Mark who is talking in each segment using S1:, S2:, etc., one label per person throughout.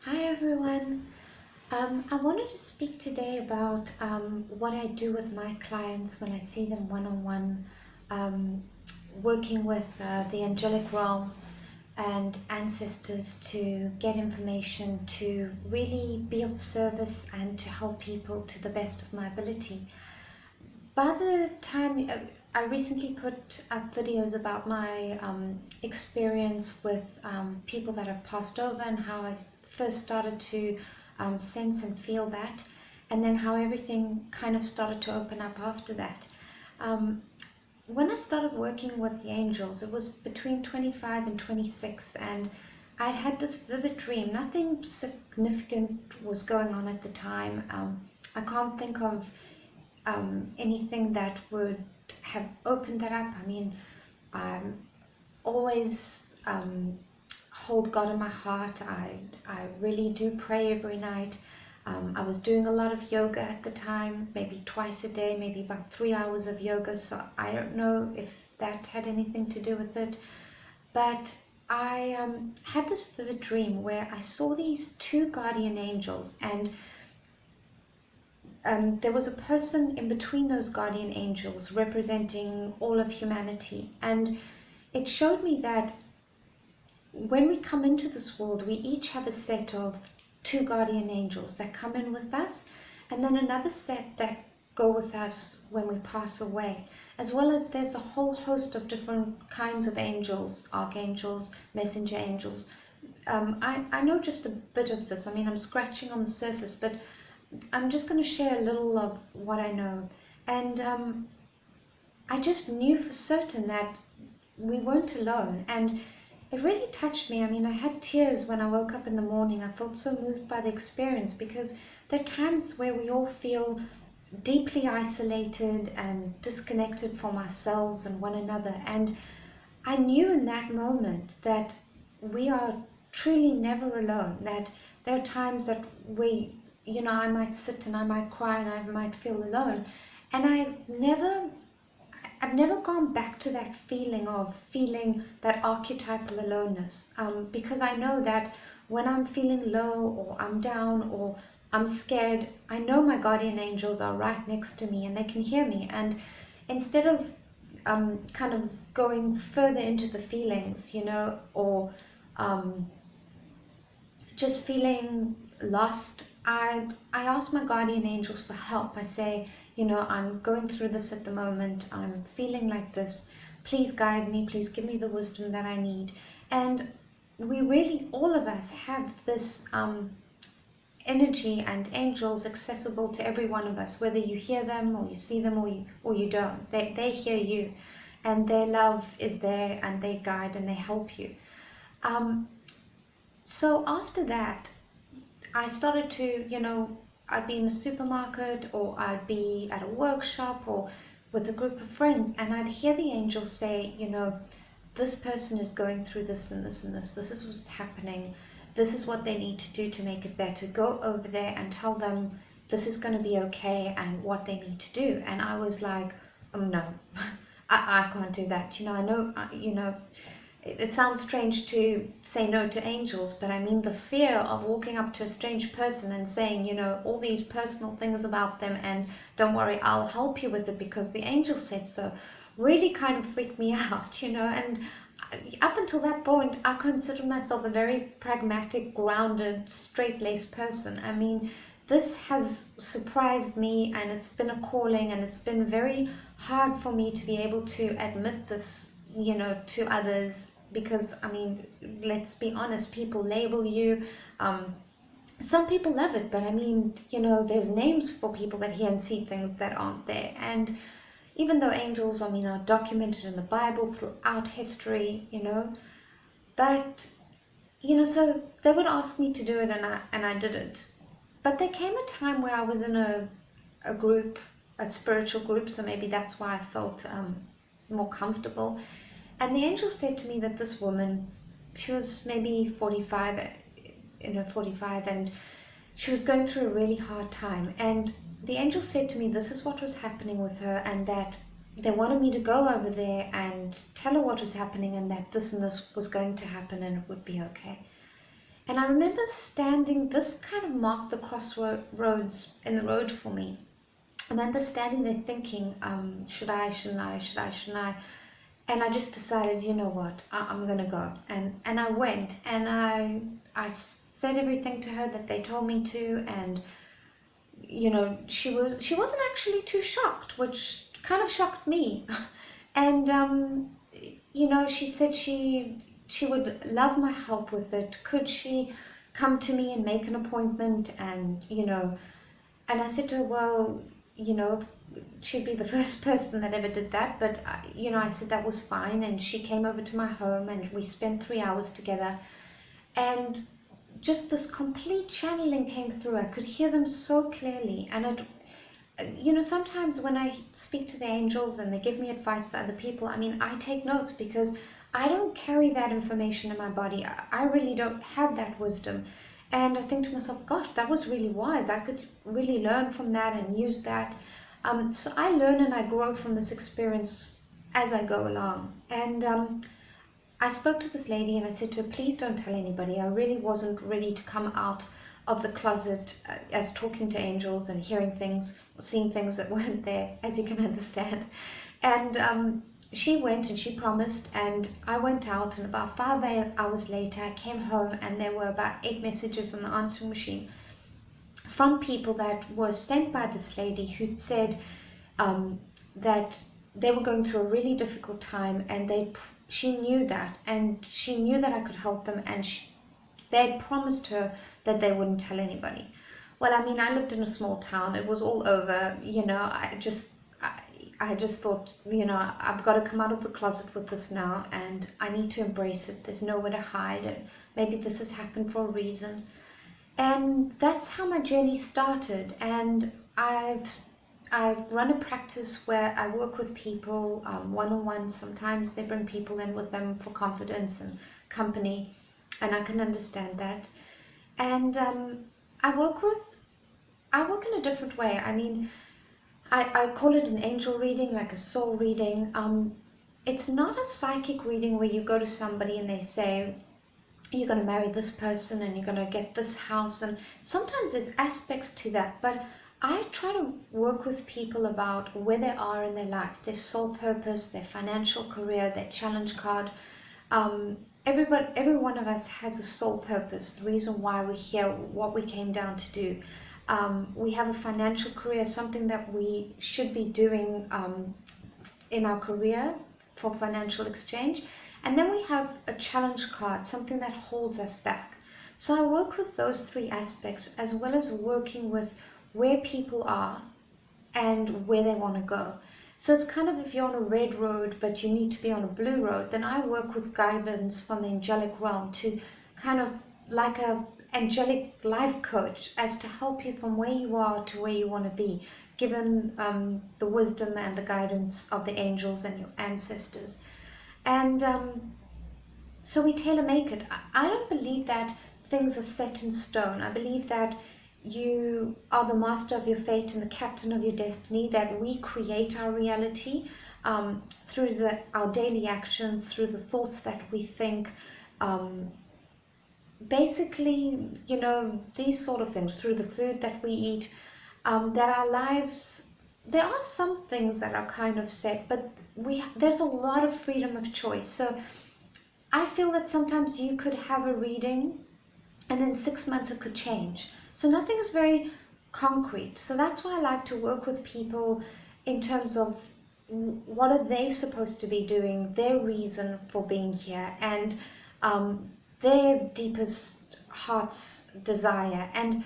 S1: Hi everyone. I wanted to speak today about what I do with my clients when I see them one-on-one, um, working with the angelic realm and ancestors to get information to really be of service and to help people to the best of my ability. By the time I recently put up videos about my experience with people that have passed over and how I first started to sense and feel that, and then how everything kind of started to open up after that. Um, when I started working with the angels, it was between 25 and 26, and I had this vivid dream. Nothing significant was going on at the time. I can't think of anything that would have opened that up. I mean, I always hold God in my heart. I really do pray every night. I was doing a lot of yoga at the time, maybe twice a day, maybe about 3 hours of yoga. So I don't know if that had anything to do with it. But I had this vivid dream where I saw these two guardian angels, and there was a person in between those guardian angels representing all of humanity. And it showed me that when we come into this world, we each have a set of two guardian angels that come in with us, and then another set that go with us when we pass away, as well as there's a whole host of different kinds of angels, archangels, messenger angels. I know just a bit of this. I mean, I'm scratching on the surface, but I'm just going to share a little of what I know. And I just knew for certain that we weren't alone. And it really touched me. I mean, I had tears when I woke up in the morning. I felt so moved by the experience because there are times where we all feel deeply isolated and disconnected from ourselves and one another. And I knew in that moment that we are truly never alone, that there are times that I might sit and I might cry and I might feel alone. And I've never gone back to that feeling of feeling that archetypal aloneness, because I know that when I'm feeling low or I'm down or I'm scared, I know my guardian angels are right next to me and they can hear me. And instead of kind of going further into the feelings, or um, just feeling lost, I ask my guardian angels for help. I say, I'm going through this at the moment. I'm feeling like this. Please guide me. Please give me the wisdom that I need. And we really, all of us, have this energy and angels accessible to every one of us, whether you hear them or you see them or you don't. They hear you, and their love is there, and they guide and they help you. So after that, I started to, I'd be in a supermarket or I'd be at a workshop or with a group of friends, and I'd hear the angels say, this person is going through this and this and this. This is what's happening. This is what they need to do to make it better. Go over there and tell them this is going to be okay and what they need to do. And I was like, no, I can't do that. I know, it sounds strange to say no to angels, but I mean the fear of walking up to a strange person and saying, all these personal things about them, and don't worry, I'll help you with it because the angel said so, really kind of freaked me out, and up until that point, I considered myself a very pragmatic, grounded, straight-laced person. I mean, this has surprised me, and it's been a calling, and it's been very hard for me to be able to admit this, to others, because I mean, let's be honest, people label you. Some people love it, but I mean, there's names for people that hear and see things that aren't there. And even though angels, I mean, are documented in the Bible throughout history, but so they would ask me to do it, and I did it. But there came a time where I was in a group, a spiritual group, so maybe that's why I felt more comfortable. And the angel said to me that this woman, she was maybe 45, 45, and she was going through a really hard time. And the angel said to me this is what was happening with her, and that they wanted me to go over there and tell her what was happening, and that this and this was going to happen and it would be okay. And I remember standing, this kind of marked the crossroads in the road for me. I remember standing there thinking, should I, shouldn't I, should I, shouldn't I? And I just decided, you know what, I'm going to go. And I went, and I said everything to her that they told me to, and she wasn't actually too shocked, which kind of shocked me. And she said she would love my help with it. Could she come to me and make an appointment? And I said to her, well, she'd be the first person that ever did that, but I said that was fine. And she came over to my home, and we spent 3 hours together, and just this complete channeling came through. I could hear them so clearly. And sometimes when I speak to the angels and they give me advice for other people, I take notes, because I don't carry that information in my body. I really don't have that wisdom. And I think to myself, gosh, that was really wise. I could really learn from that and use that. So I learn and I grow from this experience as I go along. And I spoke to this lady and I said to her, please don't tell anybody. I really wasn't ready to come out of the closet as talking to angels and hearing things, seeing things that weren't there, as you can understand. And she went and she promised, and I went out, and about 5 hours later I came home, and there were about 8 messages on the answering machine from people that were sent by this lady, who said that they were going through a really difficult time, and she knew that, and she knew that I could help them, and they had promised her that they wouldn't tell anybody. Well, I lived in a small town. It was all over, I just thought, I've got to come out of the closet with this now, and I need to embrace it. There's nowhere to hide, and maybe this has happened for a reason. And that's how my journey started. And I run a practice where I work with people one-on-one. Sometimes they bring people in with them for confidence and company, and I can understand that. And I work in a different way. I call it an angel reading, like a soul reading. It's not a psychic reading where you go to somebody and they say, you're going to marry this person and you're going to get this house. And sometimes there's aspects to that, but I try to work with people about where they are in their life, their soul purpose, their financial career, their challenge card. Every one of us has a soul purpose, the reason why we're here, what we came down to do. We have a financial career, something that we should be doing in our career for financial exchange. And then we have a challenge card, something that holds us back. So I work with those 3 aspects, as well as working with where people are and where they want to go. So it's kind of, if you're on a red road but you need to be on a blue road, then I work with guidance from the angelic realm to kind of like a angelic life coach, as to help you from where you are to where you want to be, given the wisdom and the guidance of the angels and your ancestors. And so we tailor make it. I don't believe that things are set in stone. I believe that you are the master of your fate and the captain of your destiny, that we create our reality through our daily actions, through the thoughts that we think. Basically, these sort of things, through the food that we eat, that our lives, there are some things that are kind of set, but there's a lot of freedom of choice. So I feel that sometimes you could have a reading and then 6 months it could change. So nothing is very concrete. So that's why I like to work with people in terms of what are they supposed to be doing, their reason for being here, and their deepest heart's desire. And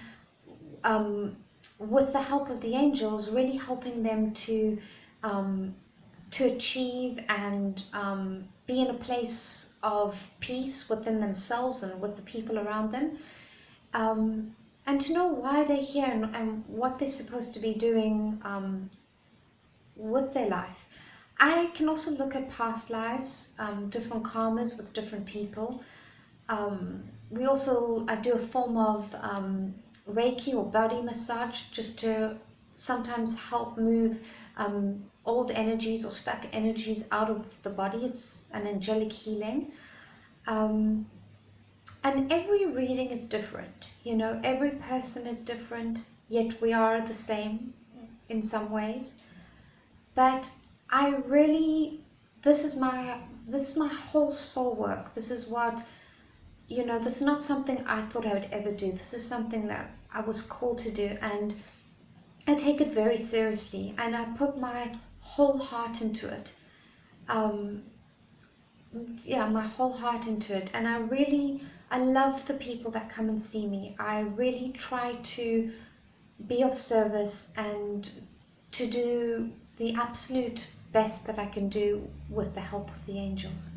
S1: with the help of the angels, really helping them to achieve and be in a place of peace within themselves and with the people around them, and to know why they're here and what they're supposed to be doing with their life. I can also look at past lives, different karmas with different people. I do a form of Reiki or body massage, just to sometimes help move old energies or stuck energies out of the body. It's an angelic healing. And every reading is different. Every person is different, yet we are the same in some ways. But I really, this is my whole soul work. This is what, this is not something I thought I would ever do. This is something that I was called to do, and I take it very seriously, and I put my whole heart into it. Um, yeah, my whole heart into it. And I love the people that come and see me. I really try to be of service and to do the absolute best that I can do with the help of the angels.